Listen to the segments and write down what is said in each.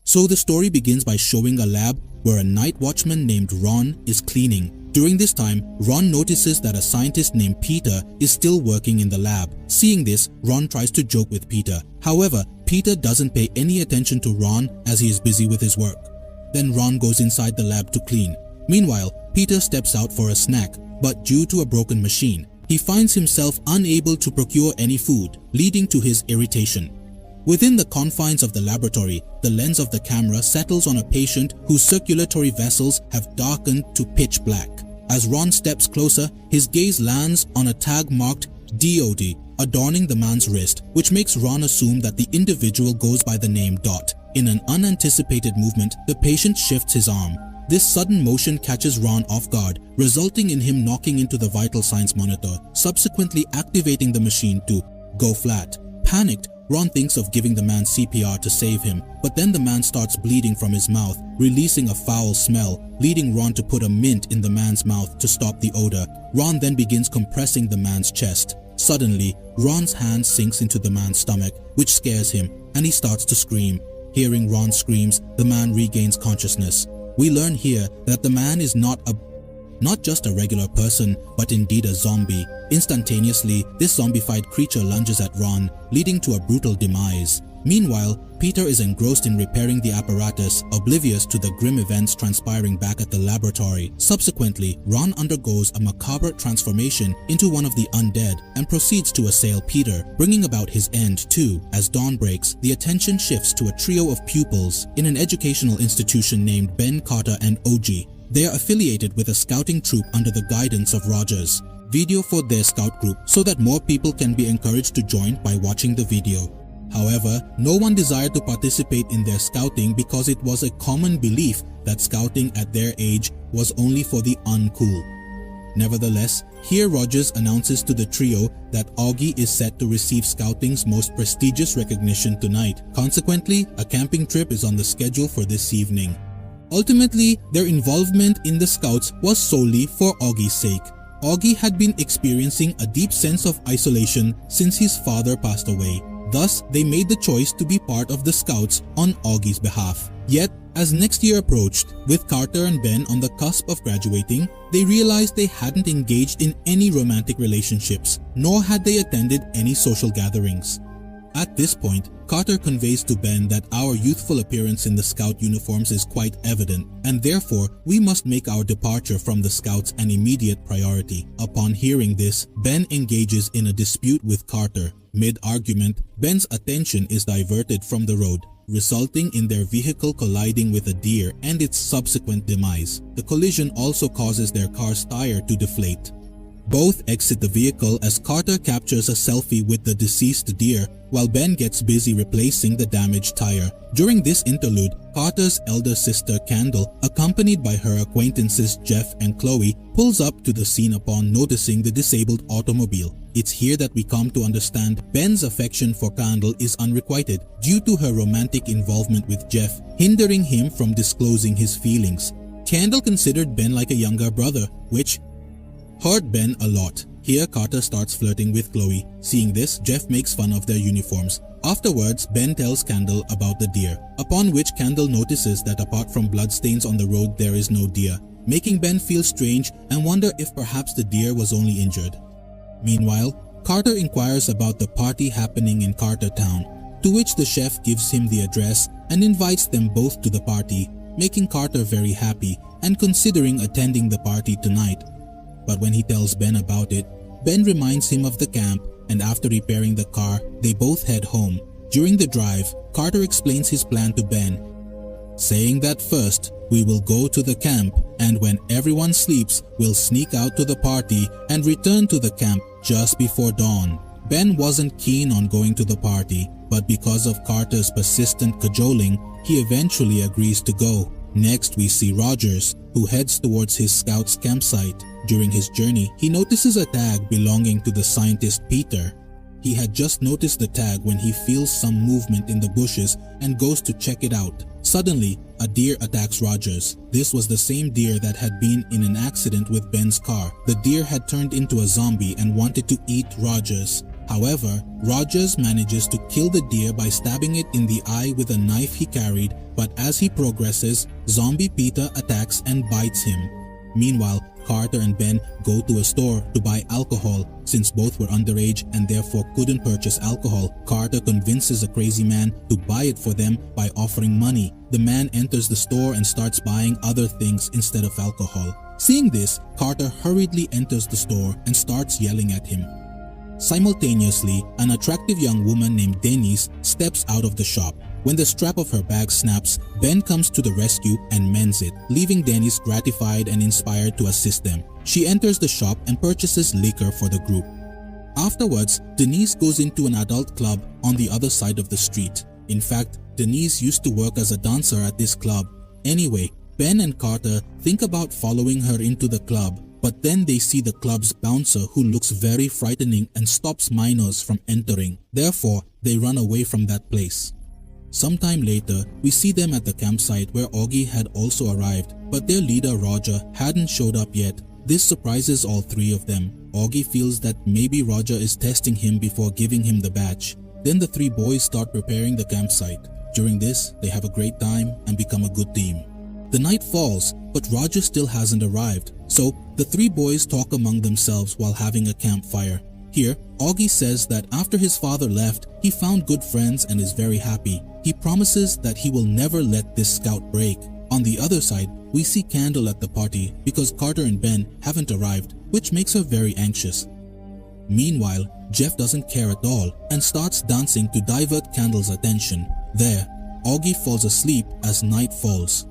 So the story begins by showing a lab where a night watchman named Ron is cleaning. During this time, Ron notices that a scientist named Peter is still working in the lab. Seeing this, Ron tries to joke with Peter. However, Peter doesn't pay any attention to Ron as he is busy with his work. Then Ron goes inside the lab to clean. Meanwhile, Peter steps out for a snack, but due to a broken machine, he finds himself unable to procure any food, leading to his irritation. Within the confines of the laboratory, the lens of the camera settles on a patient whose circulatory vessels have darkened to pitch black. As Ron steps closer, his gaze lands on a tag marked DOD, adorning the man's wrist, which makes Ron assume that the individual goes by the name Dot. In an unanticipated movement, the patient shifts his arm. This sudden motion catches Ron off guard, resulting in him knocking into the vital signs monitor, subsequently activating the machine to go flat. Panicked, Ron thinks of giving the man CPR to save him, but then the man starts bleeding from his mouth, releasing a foul smell, leading Ron to put a mint in the man's mouth to stop the odor. Ron then begins compressing the man's chest. Suddenly, Ron's hand sinks into the man's stomach, which scares him, and he starts to scream. Hearing Ron's screams, the man regains consciousness. We learn here that the man is not just a regular person, but indeed a zombie. Instantaneously, this zombified creature lunges at Ron, leading to a brutal demise. Meanwhile, Peter is engrossed in repairing the apparatus, oblivious to the grim events transpiring back at the laboratory. Subsequently, Ron undergoes a macabre transformation into one of the undead and proceeds to assail Peter, bringing about his end too. As dawn breaks, the attention shifts to a trio of pupils in an educational institution named Ben, Carter, and OG. They are affiliated with a scouting troop under the guidance of Rogers. Video for their scout group so that more people can be encouraged to join by watching the video. However, no one desired to participate in their scouting because it was a common belief that scouting at their age was only for the uncool. Nevertheless, here Rogers announces to the trio that Augie is set to receive scouting's most prestigious recognition tonight. Consequently, a camping trip is on the schedule for this evening. Ultimately, their involvement in the scouts was solely for Augie's sake. Augie had been experiencing a deep sense of isolation since his father passed away. Thus, they made the choice to be part of the scouts on Augie's behalf. Yet, as next year approached, with Carter and Ben on the cusp of graduating, they realized they hadn't engaged in any romantic relationships, nor had they attended any social gatherings. At this point, Carter conveys to Ben that our youthful appearance in the scout uniforms is quite evident, and therefore we must make our departure from the scouts an immediate priority. Upon hearing this, Ben engages in a dispute with Carter. Mid-argument, Ben's attention is diverted from the road, resulting in their vehicle colliding with a deer and its subsequent demise. The collision also causes their car's tire to deflate. Both exit the vehicle as Carter captures a selfie with the deceased deer while Ben gets busy replacing the damaged tire. During this interlude, Carter's elder sister Candle, accompanied by her acquaintances Jeff and Chloe, pulls up to the scene upon noticing the disabled automobile. It's here that we come to understand Ben's affection for Candle is unrequited due to her romantic involvement with Jeff, hindering him from disclosing his feelings. Candle considered Ben like a younger brother, which hurt Ben a lot. Here Carter starts flirting with Chloe. Seeing this, Jeff makes fun of their uniforms. Afterwards, Ben tells Candle about the deer, upon which Candle notices that apart from bloodstains on the road there is no deer, making Ben feel strange and wonder if perhaps the deer was only injured. Meanwhile, Carter inquires about the party happening in Cartertown, to which the chef gives him the address and invites them both to the party, making Carter very happy and considering attending the party tonight. But when he tells Ben about it, Ben reminds him of the camp, and after repairing the car, they both head home. During the drive, Carter explains his plan to Ben, saying that first, we will go to the camp, and when everyone sleeps, we'll sneak out to the party and return to the camp just before dawn. Ben wasn't keen on going to the party, but because of Carter's persistent cajoling, he eventually agrees to go. Next, we see Rogers, who heads towards his scout's campsite. During his journey, he notices a tag belonging to the scientist Peter. He had just noticed the tag when he feels some movement in the bushes and goes to check it out. Suddenly, a deer attacks Rogers. This was the same deer that had been in an accident with Ben's car. The deer had turned into a zombie and wanted to eat Rogers. However, Rogers manages to kill the deer by stabbing it in the eye with a knife he carried, but as he progresses, zombie Peter attacks and bites him. Meanwhile, Carter and Ben go to a store to buy alcohol. Since both were underage and therefore couldn't purchase alcohol, Carter convinces a crazy man to buy it for them by offering money. The man enters the store and starts buying other things instead of alcohol. Seeing this, Carter hurriedly enters the store and starts yelling at him. Simultaneously, an attractive young woman named Denise steps out of the shop. When the strap of her bag snaps, Ben comes to the rescue and mends it, leaving Denise gratified and inspired to assist them. She enters the shop and purchases liquor for the group. Afterwards, Denise goes into an adult club on the other side of the street. In fact, Denise used to work as a dancer at this club. Anyway, Ben and Carter think about following her into the club, but then they see the club's bouncer who looks very frightening and stops minors from entering. Therefore, they run away from that place. Sometime later, we see them at the campsite where Augie had also arrived, but their leader Roger hadn't showed up yet. This surprises all three of them. Augie feels that maybe Roger is testing him before giving him the badge. Then the three boys start preparing the campsite. During this, they have a great time and become a good team. The night falls, but Roger still hasn't arrived, so the three boys talk among themselves while having a campfire. Here, Augie says that after his father left, he found good friends and is very happy. He promises that he will never let this scout break. On the other side, we see Candle at the party because Carter and Ben haven't arrived, which makes her very anxious. Meanwhile, Jeff doesn't care at all and starts dancing to divert Candle's attention. There, Augie falls asleep as night falls.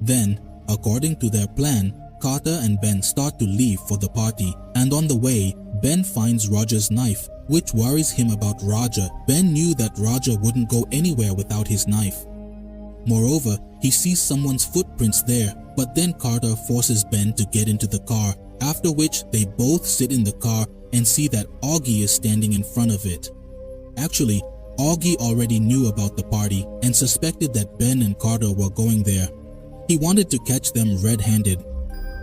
Then, according to their plan, Carter and Ben start to leave for the party, and on the way, Ben finds Roger's knife, which worries him about Roger. Ben knew that Roger wouldn't go anywhere without his knife. Moreover, he sees someone's footprints there, but then Carter forces Ben to get into the car, after which they both sit in the car and see that Augie is standing in front of it. Actually, Augie already knew about the party and suspected that Ben and Carter were going there. He wanted to catch them red-handed.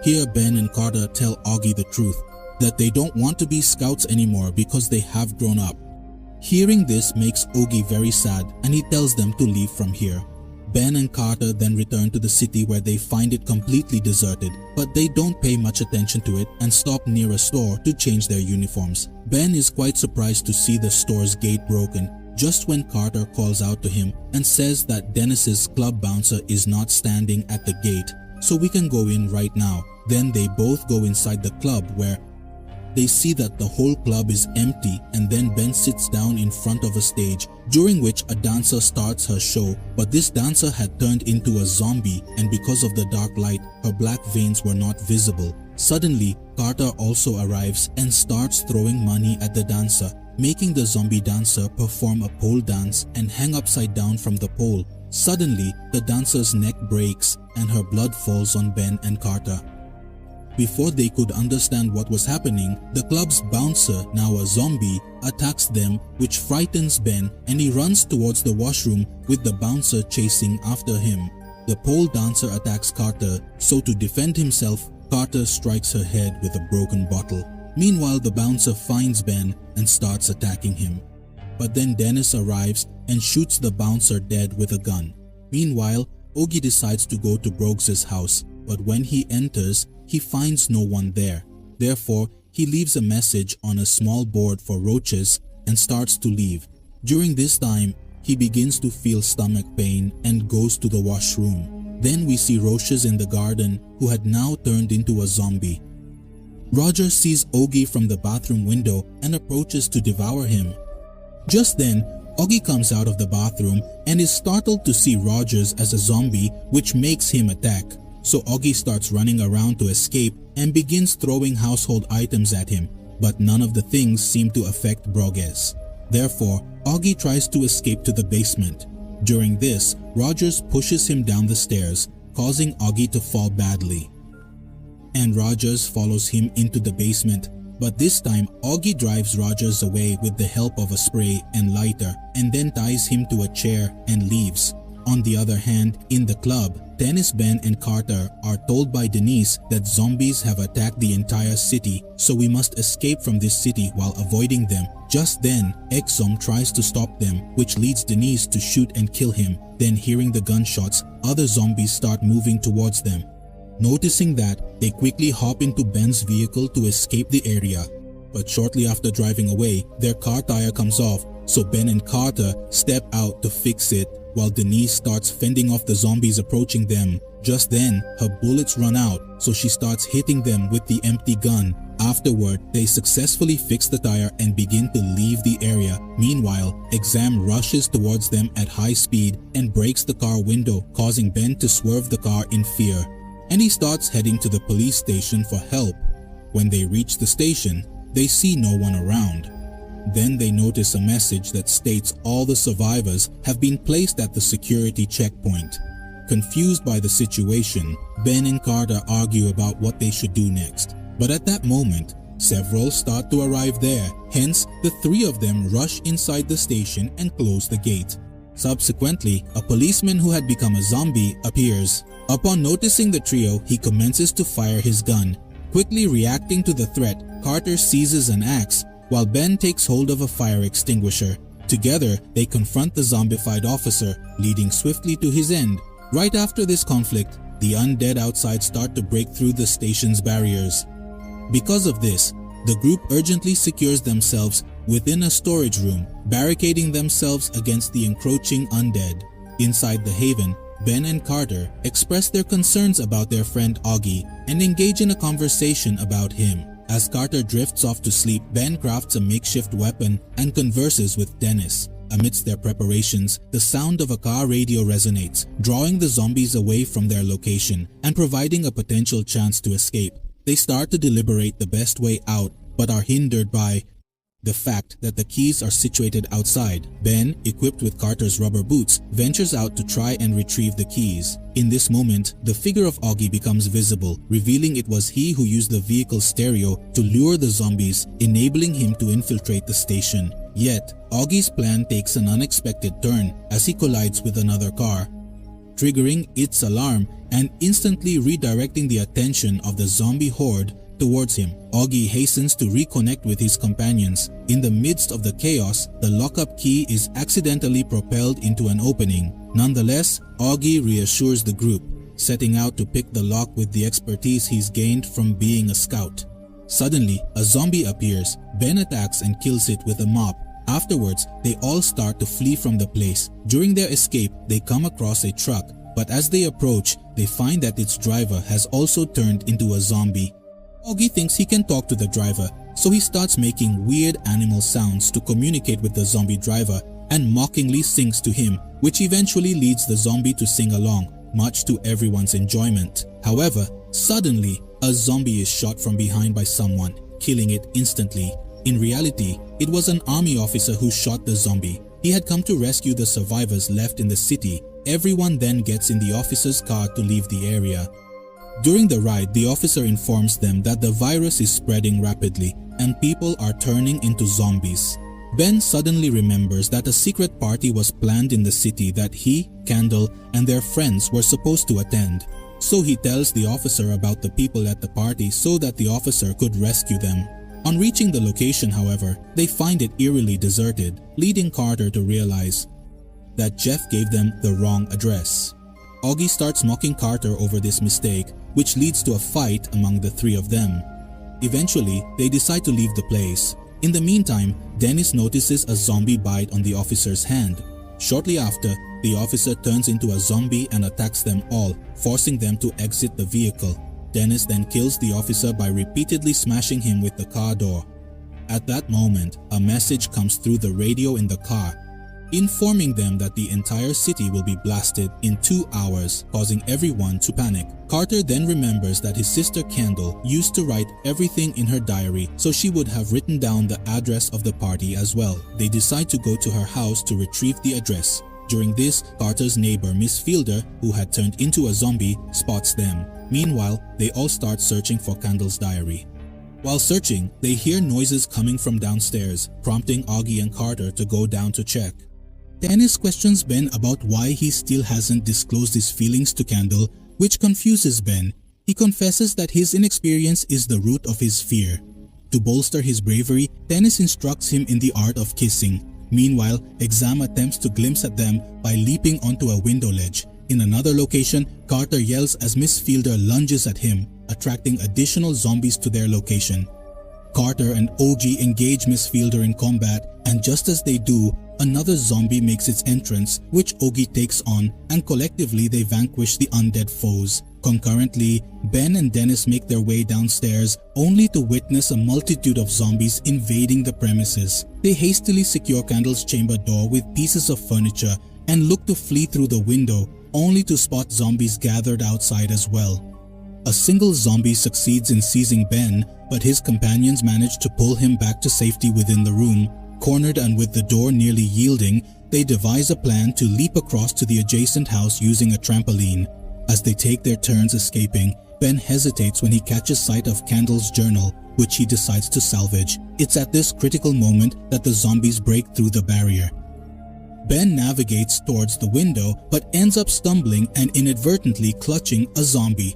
Here Ben and Carter tell Augie the truth, that they don't want to be scouts anymore because they have grown up. Hearing this makes Augie very sad and he tells them to leave from here. Ben and Carter then return to the city where they find it completely deserted, but they don't pay much attention to it and stop near a store to change their uniforms. Ben is quite surprised to see the store's gate broken just when Carter calls out to him and says that Dennis's club bouncer is not standing at the gate, so we can go in right now. Then they both go inside the club where they see that the whole club is empty, and then Ben sits down in front of a stage during which a dancer starts her show, but this dancer had turned into a zombie and because of the dark light, her black veins were not visible. Suddenly, Carter also arrives and starts throwing money at the dancer, making the zombie dancer perform a pole dance and hang upside down from the pole. Suddenly, the dancer's neck breaks and her blood falls on Ben and Carter. Before they could understand what was happening, the club's bouncer, now a zombie, attacks them, which frightens Ben, and he runs towards the washroom with the bouncer chasing after him. The pole dancer attacks Carter, so to defend himself, Carter strikes her head with a broken bottle. Meanwhile, the bouncer finds Ben and starts attacking him. But then Dennis arrives and shoots the bouncer dead with a gun. Meanwhile, Augie decides to go to Brooks's house, but when he enters, he finds no one there. Therefore, he leaves a message on a small board for roaches and starts to leave. During this time, he begins to feel stomach pain and goes to the washroom. Then we see roaches in the garden who had now turned into a zombie. Roger sees Augie from the bathroom window and approaches to devour him. Just then, Augie comes out of the bathroom and is startled to see Rogers as a zombie, which makes him attack. So Augie starts running around to escape and begins throwing household items at him, but none of the things seem to affect Brooks. Therefore, Augie tries to escape to the basement. During this, Rogers pushes him down the stairs, causing Augie to fall badly. And Rogers follows him into the basement, but this time Augie drives Rogers away with the help of a spray and lighter and then ties him to a chair and leaves. On the other hand, in the club, Dennis, Ben, and Carter are told by Denise that zombies have attacked the entire city, so we must escape from this city while avoiding them. Just then, Exum tries to stop them, which leads Denise to shoot and kill him. Then, hearing the gunshots, other zombies start moving towards them. Noticing that, they quickly hop into Ben's vehicle to escape the area. But shortly after driving away, their car tire comes off, so Ben and Carter step out to fix it, while Denise starts fending off the zombies approaching them. Just then, her bullets run out, so she starts hitting them with the empty gun. Afterward, they successfully fix the tire and begin to leave the area. Meanwhile, Exam rushes towards them at high speed and breaks the car window, causing Ben to swerve the car in fear. And he starts heading to the police station for help. When they reach the station, they see no one around. Then they notice a message that states all the survivors have been placed at the security checkpoint. Confused by the situation, Ben and Carter argue about what they should do next. But at that moment, several start to arrive there. Hence, the three of them rush inside the station and close the gate. Subsequently, a policeman who had become a zombie appears. Upon noticing the trio, he commences to fire his gun. Quickly reacting to the threat, Carter seizes an axe, while Ben takes hold of a fire extinguisher. Together, they confront the zombified officer, leading swiftly to his end. Right after this conflict, the undead outside start to break through the station's barriers. Because of this, the group urgently secures themselves within a storage room, barricading themselves against the encroaching undead. Inside the haven, Ben and Carter express their concerns about their friend Augie and engage in a conversation about him. As Carter drifts off to sleep, Ben crafts a makeshift weapon and converses with Dennis. Amidst their preparations, the sound of a car radio resonates, drawing the zombies away from their location and providing a potential chance to escape. They start to deliberate the best way out, but are hindered by the fact that the keys are situated outside. Ben, equipped with Carter's rubber boots, ventures out to try and retrieve the keys. In this moment, the figure of Augie becomes visible, revealing it was he who used the vehicle's stereo to lure the zombies, enabling him to infiltrate the station. Yet, Augie's plan takes an unexpected turn as he collides with another car, triggering its alarm and instantly redirecting the attention of the zombie horde towards him. Augie hastens to reconnect with his companions. In the midst of the chaos, the lockup key is accidentally propelled into an opening. Nonetheless, Augie reassures the group, setting out to pick the lock with the expertise he's gained from being a scout. Suddenly, a zombie appears. Ben attacks and kills it with a mop. Afterwards, they all start to flee from the place. During their escape, they come across a truck, but as they approach, they find that its driver has also turned into a zombie. Augie thinks he can talk to the driver, so he starts making weird animal sounds to communicate with the zombie driver and mockingly sings to him, which eventually leads the zombie to sing along, much to everyone's enjoyment. However, suddenly, a zombie is shot from behind by someone, killing it instantly. In reality, it was an army officer who shot the zombie. He had come to rescue the survivors left in the city. Everyone then gets in the officer's car to leave the area. During the ride, the officer informs them that the virus is spreading rapidly and people are turning into zombies. Ben suddenly remembers that a secret party was planned in the city that he, Candle, and their friends were supposed to attend. So he tells the officer about the people at the party so that the officer could rescue them. On reaching the location, however, they find it eerily deserted, leading Carter to realize that Jeff gave them the wrong address. Augie starts mocking Carter over this mistake, which leads to a fight among the three of them. Eventually, they decide to leave the place. In the meantime, Dennis notices a zombie bite on the officer's hand. Shortly after, the officer turns into a zombie and attacks them all, forcing them to exit the vehicle. Dennis then kills the officer by repeatedly smashing him with the car door. At that moment, a message comes through the radio in the car, informing them that the entire city will be blasted in 2 hours, causing everyone to panic. Carter then remembers that his sister Candle used to write everything in her diary, so she would have written down the address of the party as well. They decide to go to her house to retrieve the address. During this, Carter's neighbor Miss Fielder, who had turned into a zombie, spots them. Meanwhile, they all start searching for Candle's diary. While searching, they hear noises coming from downstairs, prompting Augie and Carter to go down to check. Dennis questions Ben about why he still hasn't disclosed his feelings to Kendall, which confuses Ben. He confesses that his inexperience is the root of his fear. To bolster his bravery, Dennis instructs him in the art of kissing. Meanwhile, Exam attempts to glimpse at them by leaping onto a window ledge. In another location, Carter yells as Miss Fielder lunges at him, attracting additional zombies to their location. Carter and Ogie engage Miss Fielder in combat, and just as they do, another zombie makes its entrance, which Ogie takes on, and collectively they vanquish the undead foes. Concurrently, Ben and Dennis make their way downstairs, only to witness a multitude of zombies invading the premises. They hastily secure Kendall's chamber door with pieces of furniture and look to flee through the window, only to spot zombies gathered outside as well. A single zombie succeeds in seizing Ben, but his companions manage to pull him back to safety within the room. Cornered and with the door nearly yielding, they devise a plan to leap across to the adjacent house using a trampoline. As they take their turns escaping, Ben hesitates when he catches sight of Kendall's journal, which he decides to salvage. It's at this critical moment that the zombies break through the barrier. Ben navigates towards the window but ends up stumbling and inadvertently clutching a zombie.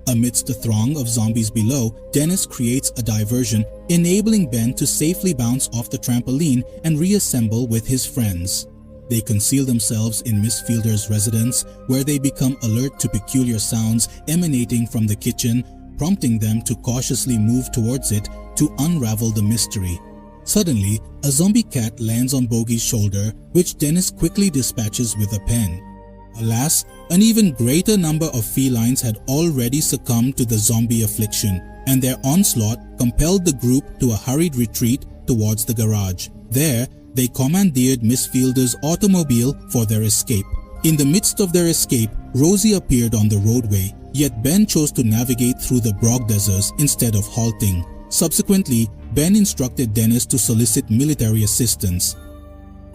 Amidst the throng of zombies below, Dennis creates a diversion, enabling Ben to safely bounce off the trampoline and reassemble with his friends. They conceal themselves in Miss Fielder's residence, where they become alert to peculiar sounds emanating from the kitchen, prompting them to cautiously move towards it to unravel the mystery. Suddenly, a zombie cat lands on Bogey's shoulder, which Dennis quickly dispatches with a pen. Alas, an even greater number of felines had already succumbed to the zombie affliction, and their onslaught compelled the group to a hurried retreat towards the garage. There, they commandeered Miss Fielder's automobile for their escape. In the midst of their escape, Rosie appeared on the roadway, yet Ben chose to navigate through the Brogdazers instead of halting. Subsequently, Ben instructed Dennis to solicit military assistance.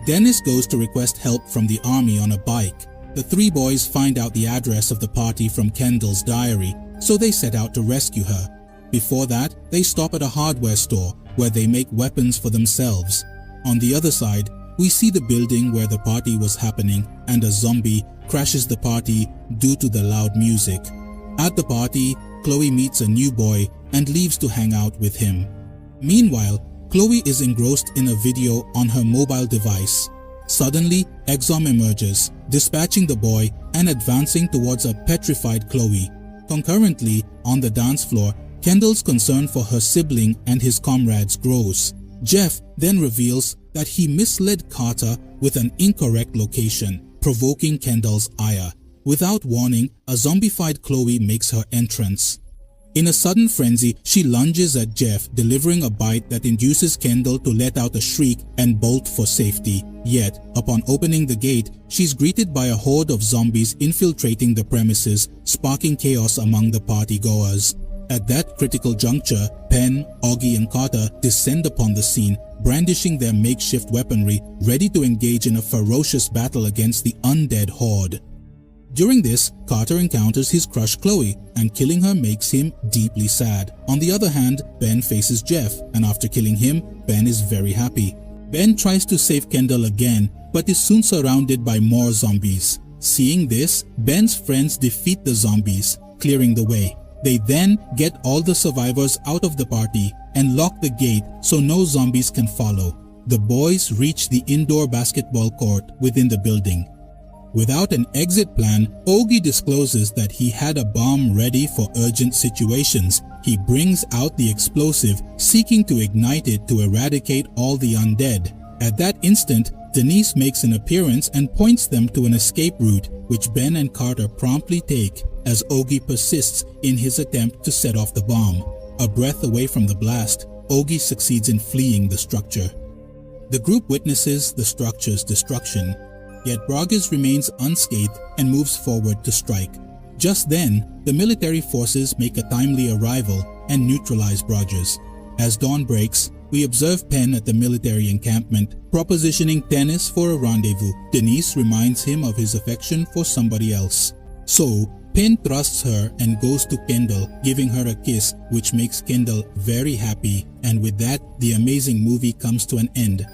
Dennis goes to request help from the army on a bike. The three boys find out the address of the party from Kendall's diary, so they set out to rescue her. Before that, they stop at a hardware store where they make weapons for themselves. On the other side, we see the building where the party was happening, and a zombie crashes the party due to the loud music. At the party, Chloe meets a new boy and leaves to hang out with him. Meanwhile, Chloe is engrossed in a video on her mobile device. Suddenly, Exom emerges, dispatching the boy and advancing towards a petrified Chloe. Concurrently, on the dance floor, Kendall's concern for her sibling and his comrades grows. Jeff then reveals that he misled Carter with an incorrect location, provoking Kendall's ire. Without warning, a zombified Chloe makes her entrance. In a sudden frenzy, she lunges at Jeff, delivering a bite that induces Kendall to let out a shriek and bolt for safety. Yet, upon opening the gate, she's greeted by a horde of zombies infiltrating the premises, sparking chaos among the partygoers. At that critical juncture, Penn, Augie and Carter descend upon the scene, brandishing their makeshift weaponry, ready to engage in a ferocious battle against the undead horde. During this, Carter encounters his crush Chloe, and killing her makes him deeply sad. On the other hand, Ben faces Jeff, and after killing him, Ben is very happy. Ben tries to save Kendall again, but is soon surrounded by more zombies. Seeing this, Ben's friends defeat the zombies, clearing the way. They then get all the survivors out of the party and lock the gate so no zombies can follow. The boys reach the indoor basketball court within the building. Without an exit plan, Augie discloses that he had a bomb ready for urgent situations. He brings out the explosive, seeking to ignite it to eradicate all the undead. At that instant, Denise makes an appearance and points them to an escape route, which Ben and Carter promptly take, as Augie persists in his attempt to set off the bomb. A breath away from the blast, Augie succeeds in fleeing the structure. The group witnesses the structure's destruction, yet Brogdaz remains unscathed and moves forward to strike. Just then, the military forces make a timely arrival and neutralize Brogdaz. As dawn breaks, we observe Penn at the military encampment, propositioning Dennis for a rendezvous. Denise reminds him of his affection for somebody else. So, Penn trusts her and goes to Kendall, giving her a kiss, which makes Kendall very happy, and with that, the amazing movie comes to an end.